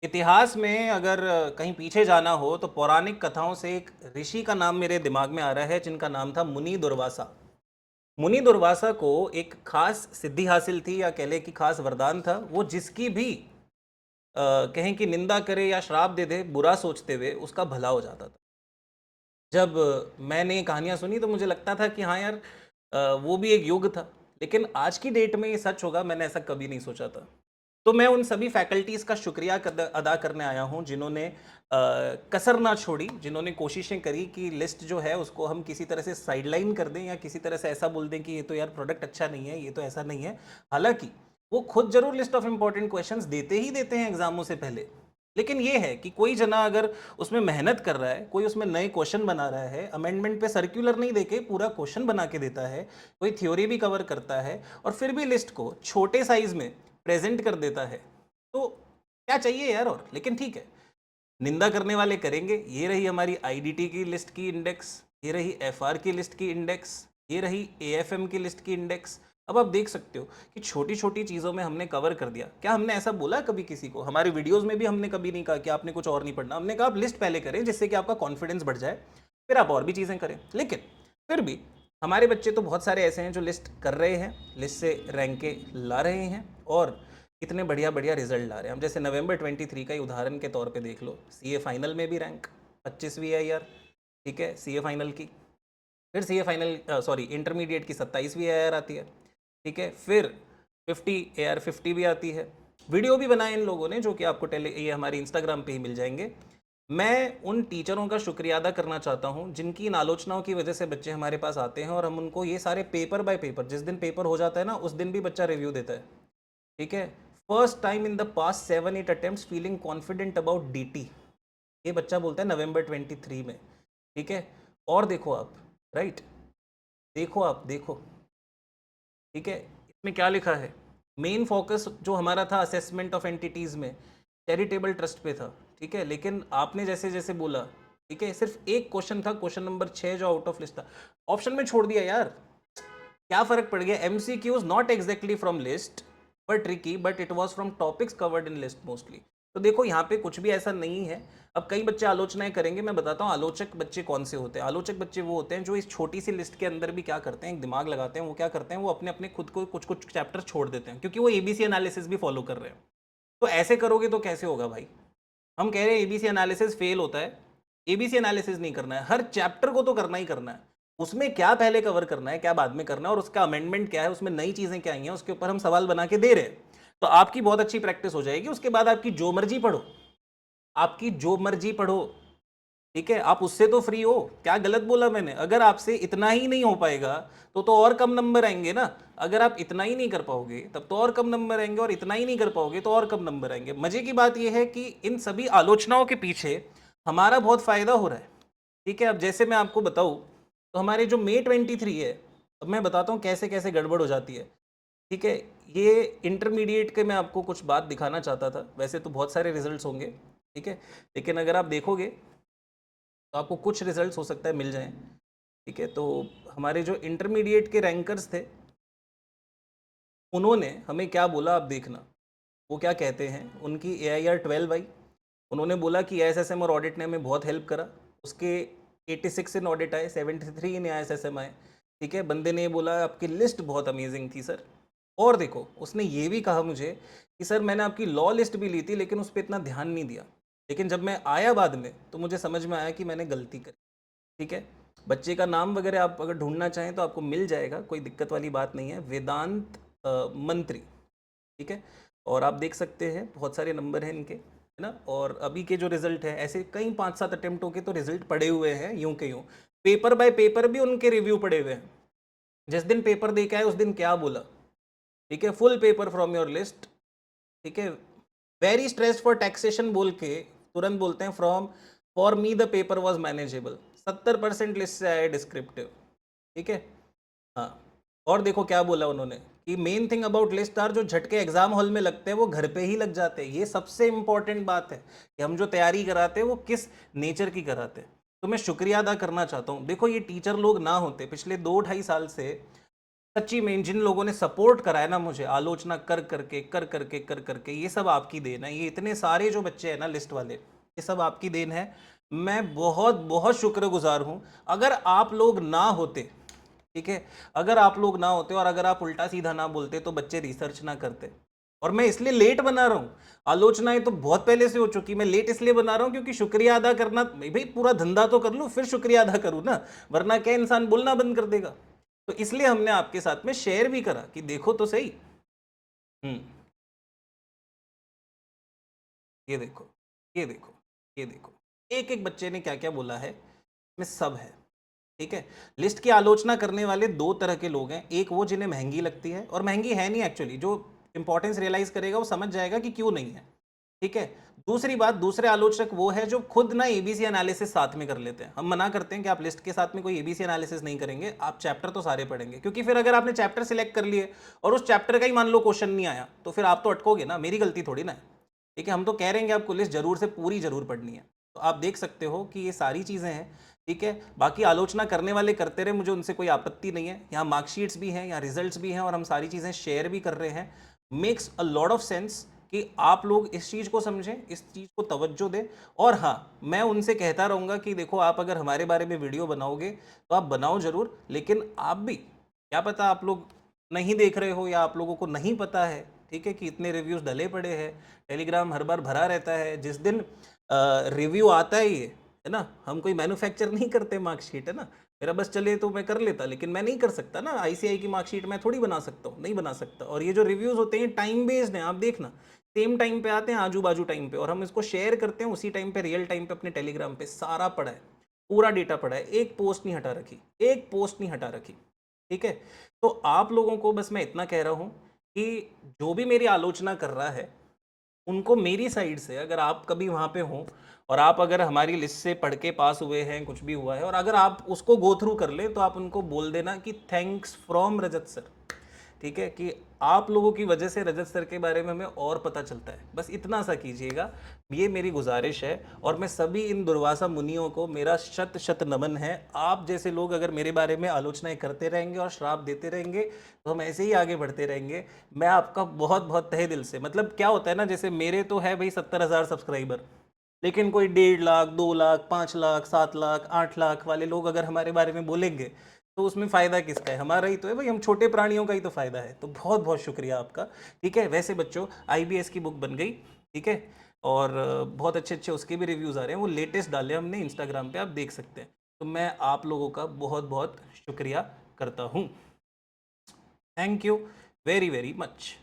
इतिहास में अगर कहीं पीछे जाना हो तो पौराणिक कथाओं से एक ऋषि का नाम मेरे दिमाग में आ रहा है जिनका नाम था मुनि दुर्वासा। मुनि दुर्वासा को एक खास सिद्धि हासिल थी या कह ले कि खास वरदान था। वो जिसकी भी कहें कि निंदा करे या श्राप दे दे बुरा सोचते हुए उसका भला हो जाता था। जब मैंने ये कहानियां सुनी तो मुझे लगता था कि हाँ यार, वो भी एक युग था। लेकिन आज की डेट में ये सच होगा, मैंने ऐसा कभी नहीं सोचा था। तो मैं उन सभी फैकल्टीज़ का शुक्रिया अदा करने आया हूँ जिन्होंने कसर ना छोड़ी, जिन्होंने कोशिशें करी कि लिस्ट जो है उसको हम किसी तरह से साइडलाइन कर दें या किसी तरह से ऐसा बोल दें कि ये तो यार प्रोडक्ट अच्छा नहीं है, ये तो ऐसा नहीं है। हालांकि वो खुद जरूर लिस्ट ऑफ इंपॉर्टेंट क्वेश्चंस देते ही देते हैं एग्जामों से पहले। लेकिन ये है कि कोई जना अगर उसमें मेहनत कर रहा है, कोई उसमें नए क्वेश्चन बना रहा है, अमेंडमेंट पे सर्कुलर नहीं देके पूरा क्वेश्चन बना के देता है, कोई थ्योरी भी कवर करता है और फिर भी लिस्ट को छोटे साइज में प्रेजेंट कर देता है, तो क्या चाहिए यार। और लेकिन ठीक है, निंदा करने वाले करेंगे। ये रही हमारी आईडीटी की लिस्ट की इंडेक्स, ये रही एफआर की लिस्ट की इंडेक्स, ये रही एएफएम की लिस्ट की इंडेक्स। अब आप देख सकते हो कि छोटी छोटी चीज़ों में हमने कवर कर दिया। क्या हमने ऐसा बोला कभी किसी को? हमारे वीडियोस में भी हमने कभी नहीं कहा कि आपने कुछ और नहीं पढ़ना। हमने कहा आप लिस्ट पहले करें जिससे कि आपका कॉन्फिडेंस बढ़ जाए, फिर आप और भी चीज़ें करें। लेकिन फिर भी हमारे बच्चे तो बहुत सारे ऐसे हैं जो लिस्ट कर रहे हैं, लिस्ट से रैंके ला रहे हैं और कितने बढ़िया बढ़िया रिजल्ट ला रहे हैं। हम जैसे नवंबर 23 का ही उदाहरण के तौर पे देख लो, सीए फाइनल में भी रैंक 25वीं है यार। ठीक है, सीए फाइनल की। फिर सीए फाइनल सॉरी इंटरमीडिएट की 27वीं एआर आती है। ठीक है, फिर 50 एआर 50 भी आती है। वीडियो भी बनाए इन लोगों ने जो कि आपको ये हमारे इंस्टाग्राम पे ही मिल जाएंगे। मैं उन टीचरों का शुक्रिया अदा करना चाहता हूं जिनकी इन आलोचनाओं की वजह से बच्चे हमारे पास आते हैं और हम उनको ये सारे पेपर बाय पेपर, जिस दिन पेपर हो जाता है ना उस दिन भी बच्चा रिव्यू देता है। ठीक है, first time in the past 7-8 attempts feeling confident about DT, ये बच्चा बोलता है नवंबर 23 में। ठीक है, और देखो आप, राइट, देखो आप देखो। ठीक है, इसमें क्या लिखा है? मेन फोकस जो हमारा था असेसमेंट ऑफ एंटिटीज में चैरिटेबल ट्रस्ट पे था। ठीक है, लेकिन आपने जैसे जैसे बोला, ठीक है, सिर्फ एक क्वेश्चन था, क्वेश्चन नंबर 6 जो आउट ऑफ लिस्ट था, ऑप्शन में छोड़ दिया यार। क्या फर्क पड़ गया? MCQs not exactly from list पर tricky but it was from topics covered in list mostly. तो देखो यहाँ पे कुछ भी ऐसा नहीं है। अब कई बच्चे आलोचनाएं करेंगे, मैं बताता हूँ आलोचक बच्चे कौन से होते हैं। आलोचक बच्चे वो होते हैं जो इस छोटी सी लिस्ट के अंदर भी क्या करते हैं, एक दिमाग लगाते हैं। वो क्या करते हैं, वो अपने अपने खुद को कुछ कुछ चैप्टर छोड़ देते हैं क्योंकि वो एबीसी एनालिसिस भी फॉलो कर रहे हैं। तो ऐसे करोगे तो कैसे होगा भाई? हम कह रहे हैं एबीसी एनालिसिस फेल होता है। एबीसी एनालिसिस नहीं करना है, हर चैप्टर को तो करना ही करना है। उसमें क्या पहले कवर करना है, क्या बाद में करना है और उसका अमेंडमेंट क्या है, उसमें नई चीजें क्या आई हैं, उसके ऊपर हम सवाल बना के दे रहे हैं। तो आपकी बहुत अच्छी प्रैक्टिस हो जाएगी। उसके बाद आपकी जो मर्जी पढ़ो, आपकी जो मर्जी पढ़ो। ठीक है, आप उससे तो फ्री हो। क्या गलत बोला मैंने? अगर आपसे इतना ही नहीं हो पाएगा तो और कम नंबर आएंगे ना। अगर आप इतना ही नहीं कर पाओगे तब तो और कम नंबर आएंगे, और इतना ही नहीं कर पाओगे तो और कम नंबर आएंगे। मजे की बात यह है कि इन सभी आलोचनाओं के पीछे हमारा बहुत फायदा हो रहा है। ठीक है, अब जैसे मैं आपको बताऊं तो हमारे जो May 23 है, अब मैं बताता हूँ कैसे कैसे गड़बड़ हो जाती है। ठीक है, ये इंटरमीडिएट के मैं आपको कुछ बात दिखाना चाहता था। वैसे तो बहुत सारे रिजल्ट्स होंगे, ठीक है, लेकिन अगर आप देखोगे तो आपको कुछ रिजल्ट्स हो सकता है मिल जाएं। ठीक है, तो हमारे जो इंटरमीडिएट के रैंकर्स थे उन्होंने हमें क्या बोला आप देखना। वो क्या कहते हैं, उनकी AIR 12 आई। उन्होंने बोला कि AISSM और ऑडिट ने हमें बहुत हेल्प करा। उसके 86 इन ऑडिट आए, 73 इन AISSM आए। ठीक है, बंदे ने बोला आपकी लिस्ट बहुत अमेजिंग थी सर। और देखो उसने ये भी कहा मुझे कि सर मैंने आपकी लॉ लिस्ट भी ली थी लेकिन उस पर इतना ध्यान नहीं दिया, लेकिन जब मैं आया बाद में तो मुझे समझ में आया कि मैंने गलती करी। ठीक है, बच्चे का नाम वगैरह आप अगर ढूंढना चाहें तो आपको मिल जाएगा, कोई दिक्कत वाली बात नहीं है। वेदांत मंत्री। ठीक है, और आप देख सकते हैं बहुत सारे नंबर हैं इनके, है ना। और अभी के जो रिजल्ट है, ऐसे कई 5-7 अटेम्प्टों के तो रिजल्ट पड़े हुए हैं यूं के यूं। पेपर बाय पेपर भी उनके रिव्यू पड़े हुए हैं। जिस दिन पेपर दे के आए उस दिन क्या बोला? ठीक है, full paper from your list. ठीक है, वेरी स्ट्रेस फॉर टैक्सेशन बोल के तुरंत बोलते हैं from for me the paper was manageable. 70% list से आया डिस्क्रिप्टिव। ठीक है, हाँ। और देखो क्या बोला उन्होंने कि main thing about list are, जो झटके एग्जाम हॉल में लगते हैं वो घर पे ही लग जाते हैं। ये सबसे इंपॉर्टेंट बात है कि हम जो तैयारी कराते हैं वो किस नेचर की कराते हैं। तो मैं शुक्रिया अदा करना चाहता हूँ। देखो ये टीचर लोग ना होते पिछले 2-2.5 साल से सच्ची में जिन लोगों ने सपोर्ट करा है ना मुझे, आलोचना कर करके ये सब आपकी देन है। ये इतने सारे जो बच्चे हैं ना लिस्ट वाले, ये सब आपकी देन है। मैं बहुत बहुत शुक्रगुजार हूं। अगर आप लोग ना होते, ठीक है, अगर आप लोग ना होते और अगर आप उल्टा सीधा ना बोलते तो बच्चे रिसर्च ना करते। और मैं इसलिए लेट बना रहा हूं। आलोचनाएं तो बहुत पहले से हो चुकी, मैं लेट इसलिए बना रहा हूं क्योंकि शुक्रिया अदा करना, भाई पूरा धंधा तो कर लूं फिर शुक्रिया अदा करूं ना, वरना क्या इंसान बोलना बंद कर देगा। तो इसलिए हमने आपके साथ में शेयर भी करा कि देखो तो सही। हम्म, ये देखो, ये देखो, ये देखो, एक एक बच्चे ने क्या क्या बोला है, इसमें सब है। ठीक है, लिस्ट की आलोचना करने वाले दो तरह के लोग हैं। एक वो जिन्हें महंगी लगती है, और महंगी है नहीं एक्चुअली, जो इंपॉर्टेंस रियलाइज करेगा वो समझ जाएगा कि क्यों नहीं है। ठीक है, दूसरी बात, दूसरे आलोचक वो है जो खुद ना एबीसी एनालिसिस साथ में कर लेते हैं। हम मना करते हैं कि आप लिस्ट के साथ में कोई एबीसी एनालिसिस नहीं करेंगे, आप चैप्टर तो सारे पढ़ेंगे, क्योंकि फिर अगर आपने चैप्टर सिलेक्ट कर लिए और उस चैप्टर का ही मान लो क्वेश्चन नहीं आया तो फिर आप तो अटकोगे ना, मेरी गलती थोड़ी ना है। ठीक है, हम तो कह रहे हैं कि आपको लिस्ट जरूर से पूरी जरूर पढ़नी है। तो आप देख सकते हो कि ये सारी चीज़ें हैं। ठीक है, बाकी आलोचना करने वाले करते रहे, मुझे उनसे कोई आपत्ति नहीं है। यहाँ मार्कशीट्स भी हैं, यहाँ रिजल्ट्स भी हैं, और हम सारी चीज़ें शेयर भी कर रहे हैं। Makes a lot of sense कि आप लोग इस चीज़ को समझें, इस चीज़ को तवज्जो दें। और हाँ, मैं उनसे कहता रहूँगा कि देखो, आप अगर हमारे बारे में वीडियो बनाओगे तो आप बनाओ ज़रूर, लेकिन आप भी, क्या पता आप लोग नहीं देख रहे हो या आप लोगों को नहीं पता है, ठीक है, कि इतने रिव्यूज़ डले पड़े हैं, टेलीग्राम हर बार भरा रहता है। जिस दिन रिव्यू आता है, ये है ना, हम कोई मैन्युफैक्चर नहीं करते मार्कशीट, है ना। मेरा बस चले तो मैं कर लेता, लेकिन मैं नहीं कर सकता ना। आईसीआई की मार्कशीट मैं थोड़ी बना सकता हूँ, नहीं बना सकता। और ये जो रिव्यूज़ होते हैं टाइम बेस्ड हैं, आप देखना सेम टाइम पे आते हैं, आजू बाजू टाइम पे, और हम इसको शेयर करते हैं उसी टाइम पे, रियल टाइम पे अपने टेलीग्राम पे। सारा पड़ा है, पूरा डेटा पड़ा है, एक पोस्ट नहीं हटा रखी, एक पोस्ट नहीं हटा रखी। ठीक है, तो आप लोगों को बस मैं इतना कह रहा हूँ कि जो भी मेरी आलोचना कर रहा है, उनको मेरी साइड से, अगर आप कभी वहाँ पे हो और आप अगर हमारी लिस्ट से पढ़ के पास हुए हैं, कुछ भी हुआ है, और अगर आप उसको गो थ्रू कर ले, तो आप उनको बोल देना कि थैंक्स फ्रॉम रजत सर। ठीक है, कि आप लोगों की वजह से रजत सर के बारे में हमें और पता चलता है। बस इतना सा कीजिएगा, ये मेरी गुजारिश है। और मैं सभी इन दुर्वासा मुनियों को मेरा शत शत नमन है। आप जैसे लोग अगर मेरे बारे में आलोचनाएं करते रहेंगे और श्राप देते रहेंगे तो हम ऐसे ही आगे बढ़ते रहेंगे। मैं आपका बहुत बहुत तहे दिल से, मतलब क्या होता है ना, जैसे मेरे तो है भाई 70,000 सब्सक्राइबर, लेकिन कोई 1.5 लाख, 2 लाख, 5 लाख, 7 लाख, 8 लाख वाले लोग अगर हमारे बारे में बोलेंगे तो उसमें फ़ायदा किसका है? हमारा ही तो है भाई, हम छोटे प्राणियों का ही तो फ़ायदा है। तो बहुत बहुत शुक्रिया आपका। ठीक है, वैसे बच्चों आईबीएस की बुक बन गई, ठीक है, और बहुत अच्छे अच्छे उसके भी रिव्यूज़ आ रहे हैं, वो लेटेस्ट डाले हमने इंस्टाग्राम पे, आप देख सकते हैं। तो मैं आप लोगों का बहुत बहुत शुक्रिया करता हूँ। Thank you very very much.